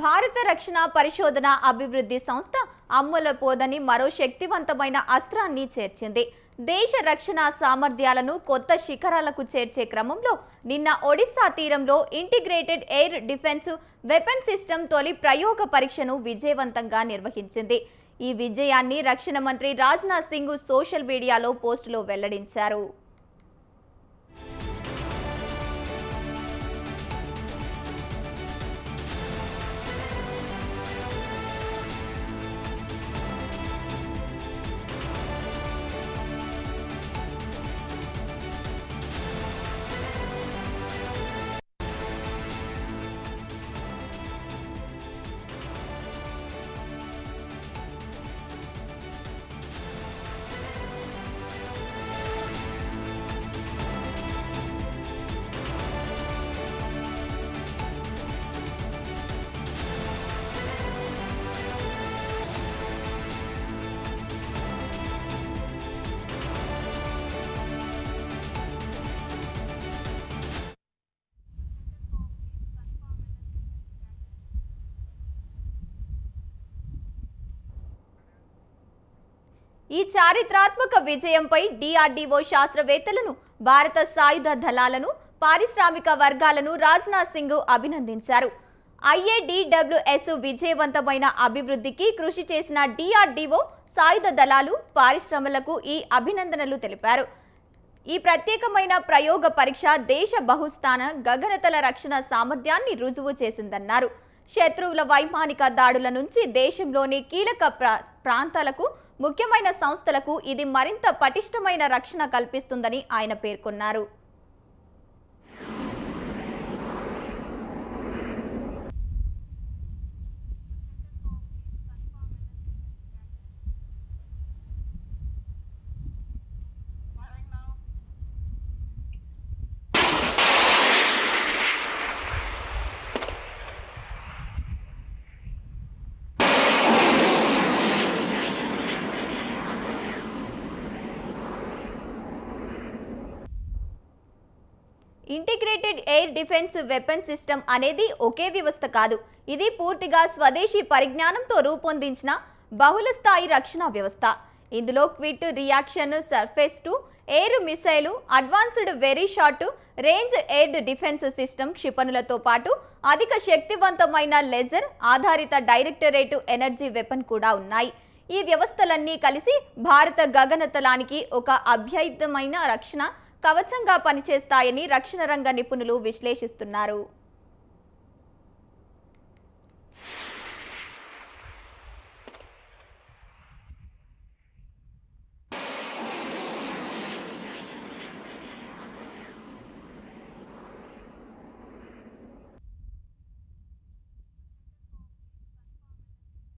భారత రక్షణ పరిశోధన అభివృద్ధి సంస్థ అమ్ముల పోదని మరో శక్తివంతమైన అస్త్రాన్ని చేర్చింది. దేశ రక్షణ సామర్థ్యాలను కొత్త శిఖరాలకు చేర్చే క్రమంలో నిన్న ఒడిశా తీరంలో integrated air defence weapon system తొలి ప్రయోగ పరీక్షను విజయవంతంగా నిర్వహించింది. ఈ విజయాన్ని రక్షణ మంత్రి రాజ్నాథ్ సింగ్ సోషల్ మీడియాలో పోస్టులో వెల్లడించారు. ఈ చారిత్రాత్మక విజయంపై డిఆర్డీఓ శాస్త్రవేత్తలను, భారత సాయుధ దళాలను, పారిశ్రామిక వర్గాలను రాజ్నాథ్ సింగ్ అభినందించారు. ఐఏడిడబ్ల్యూఎస్ విజయవంతమైన అభివృద్ధికి కృషి చేసిన డిఆర్డీఓ, సాయుధ దళాలు, పారిశ్రమలకు ఈ అభినందనలు తెలిపారు. ఈ ప్రత్యేకమైన ప్రయోగ పరీక్ష దేశ బహుస్థాన గగనతల రక్షణ సామర్థ్యాన్ని రుజువు చేసిందన్నారు. శత్రువుల వైమానిక దాడుల నుంచి దేశంలోని కీలక ప్రాంతాలకు, ముఖ్యమైన సంస్థలకు ఇది మరింత పటిష్టమైన రక్షణ కల్పిస్తుందని ఆయన పేర్కొన్నారు. Integrated air defence weapon system అనేది ఒకే వ్యవస్థ కాదు. ఇది పూర్తిగా స్వదేశీ పరిజ్ఞానంతో రూపొందించిన బహుళస్థాయి రక్షణ వ్యవస్థ. ఇందులో quick reaction surface to air missile, advanced very short range air defence system క్షిపణులతో పాటు అధిక శక్తివంతమైన లేజర్ ఆధారిత డైరెక్టరేట్ ఎనర్జీ వెపన్ కూడా ఉన్నాయి. ఈ వ్యవస్థలన్నీ కలిసి భారత గగనతలానికి ఒక అభ్యర్థమైన రక్షణ కవచంగా పనిచేస్తాయని రక్షణ రంగ నిపుణులు విశ్లేషిస్తున్నారు.